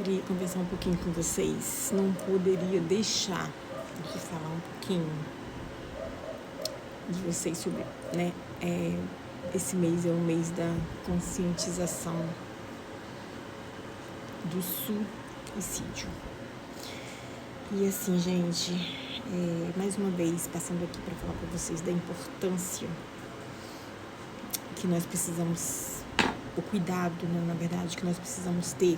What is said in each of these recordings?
Queria conversar um pouquinho com vocês. Não poderia deixar de falar um pouquinho de vocês sobre, né? Esse mês é o mês da conscientização do suicídio. E assim, gente, mais uma vez passando aqui para falar para vocês da importância que nós precisamos, o cuidado, né, na verdade, que nós precisamos ter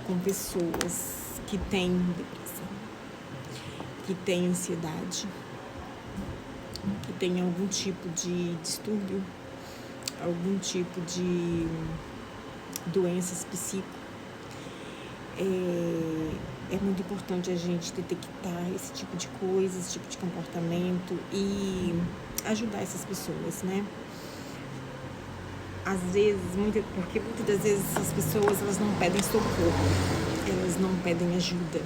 com pessoas que têm depressão, que têm ansiedade, que têm algum tipo de distúrbio, algum tipo de doenças psíquicas. É muito importante a gente detectar esse tipo de coisa, esse tipo de comportamento e ajudar essas pessoas, né? Às vezes, porque muitas das vezes essas pessoas, elas não pedem socorro, elas não pedem ajuda,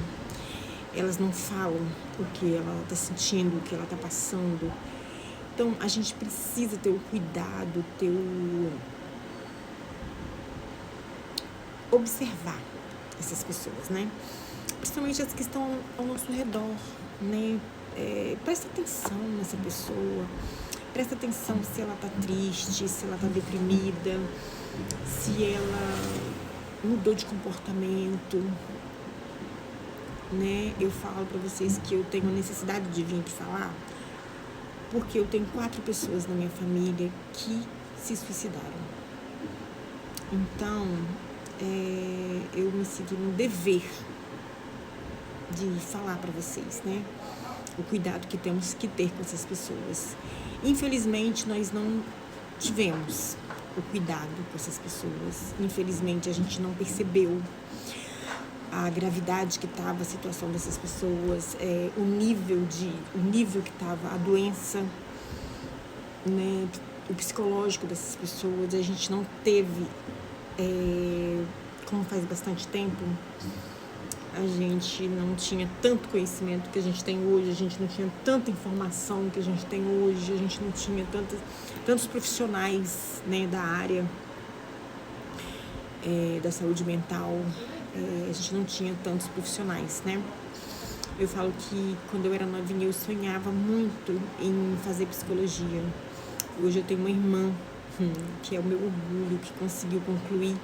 elas não falam o que ela está sentindo, o que ela está passando. Então, a gente precisa ter o cuidado, observar essas pessoas, né? Principalmente as que estão ao nosso redor, né? Presta atenção nessa pessoa. Presta atenção se ela tá triste, se ela tá deprimida, se ela mudou de comportamento, né? Eu falo para vocês que eu tenho a necessidade de vir aqui falar, porque eu tenho 4 pessoas na minha família que se suicidaram. Então, eu me sinto no dever de falar para vocês, né? O cuidado que temos que ter com essas pessoas. Infelizmente, nós não tivemos o cuidado com essas pessoas. Infelizmente, a gente não percebeu a gravidade que estava a situação dessas pessoas, o nível que estava a doença, né, o psicológico dessas pessoas. A gente não teve, como faz bastante tempo, a gente não tinha tanto conhecimento que a gente tem hoje, a gente não tinha tanta informação que a gente tem hoje, a gente não tinha tantos profissionais, né, da área da saúde mental, a gente não tinha tantos profissionais, né? Eu falo que quando eu era novinha eu sonhava muito em fazer psicologia. Hoje eu tenho uma irmã, que é o meu orgulho, que conseguiu concluir,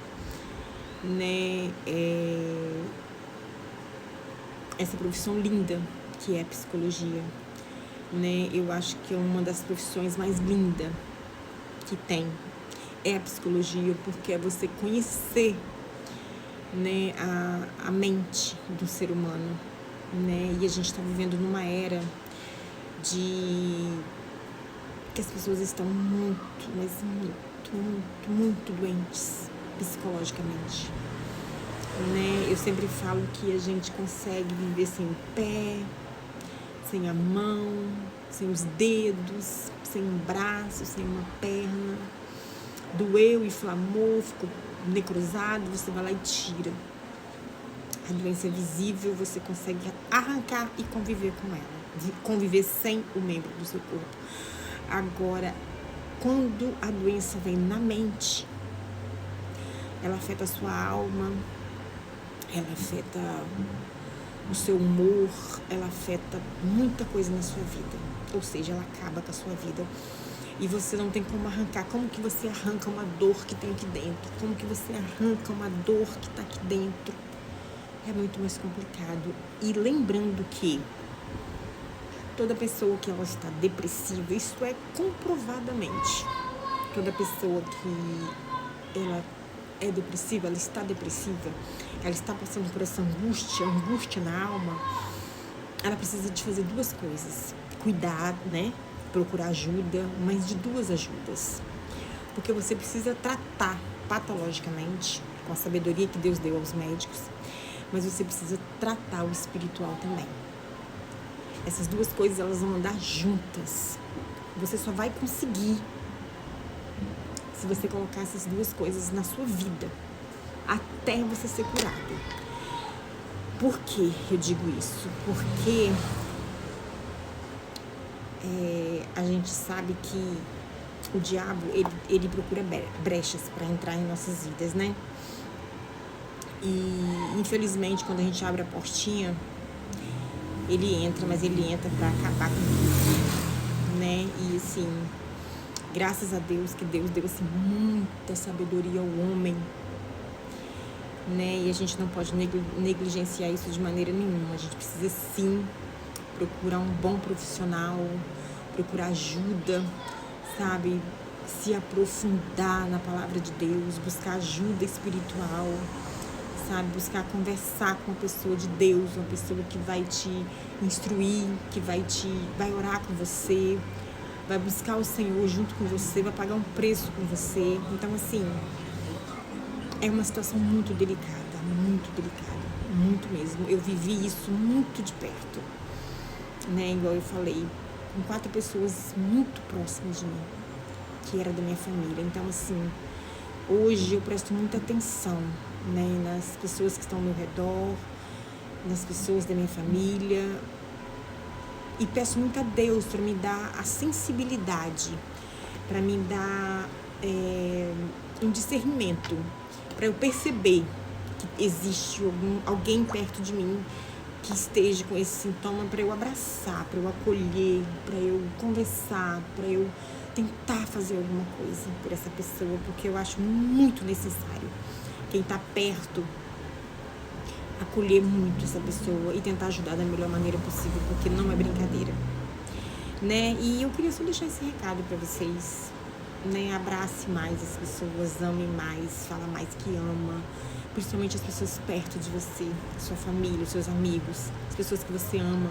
né, essa profissão linda que é a psicologia, né? Eu acho que é uma das profissões mais lindas que tem, é a psicologia, porque é você conhecer, né, a mente do ser humano, né? E a gente está vivendo numa era que as pessoas estão muito, mas muito doentes psicologicamente, né? Eu sempre falo que a gente consegue viver sem o pé, sem a mão, sem os dedos, sem um braço, sem uma perna. Doeu, inflamou, ficou necrosado, você vai lá e tira. A doença é visível, você consegue arrancar e conviver com ela, conviver sem o membro do seu corpo. Agora, quando a doença vem na mente, ela afeta a sua alma, ela afeta o seu humor, ela afeta muita coisa na sua vida. Ou seja, ela acaba com a sua vida. E você não tem como arrancar. Como que você arranca uma dor que tem aqui dentro? Como que você arranca uma dor que está aqui dentro? É muito mais complicado. E lembrando que toda pessoa que ela está depressiva, isso é comprovadamente, toda pessoa que ela é depressiva, ela está depressiva, ela está passando por essa angústia na alma, ela precisa de fazer 2 coisas. Cuidar, né? Procurar ajuda, mas de 2 ajudas. Porque você precisa tratar patologicamente, com a sabedoria que Deus deu aos médicos, mas você precisa tratar o espiritual também. Essas 2 coisas, elas vão andar juntas. Você só vai conseguir se você colocar essas 2 coisas na sua vida, até você ser curado. Por que eu digo isso? Porque a gente sabe que o diabo, ele procura brechas para entrar em nossas vidas, né? E infelizmente quando a gente abre a portinha, ele entra, mas ele entra pra acabar com tudo, né? E assim, graças a Deus que Deus deu assim muita sabedoria ao homem, né? E a gente não pode negligenciar isso de maneira nenhuma. A gente precisa sim procurar um bom profissional, procurar ajuda, sabe? Se aprofundar na palavra de Deus, buscar ajuda espiritual, sabe? Buscar conversar com uma pessoa de Deus, uma pessoa que vai te instruir, que vai orar com você, vai buscar o Senhor junto com você, vai pagar um preço com você. Então, assim, é uma situação muito delicada, muito mesmo. Eu vivi isso muito de perto, né? Igual eu falei, com 4 pessoas muito próximas de mim, que era da minha família. Então, assim, hoje eu presto muita atenção, né, nas pessoas que estão ao meu redor, nas pessoas da minha família, e peço muito a Deus para me dar a sensibilidade, para me dar um discernimento, para eu perceber que existe alguém perto de mim que esteja com esse sintoma, para eu abraçar, para eu acolher, para eu conversar, para eu tentar fazer alguma coisa por essa pessoa, porque eu acho muito necessário quem está perto acolher muito essa pessoa e tentar ajudar da melhor maneira possível, porque não é brincadeira, né? E eu queria só deixar esse recado para vocês, né? Abrace mais as pessoas, ame mais, fala mais que ama, principalmente as pessoas perto de você, sua família, os seus amigos, as pessoas que você ama.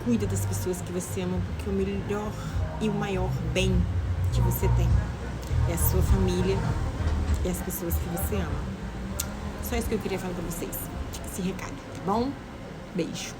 Cuida das pessoas que você ama, porque o melhor e o maior bem que você tem é a sua família e as pessoas que você ama. Só isso que eu queria falar pra vocês. Fica esse recado, tá bom? Beijo.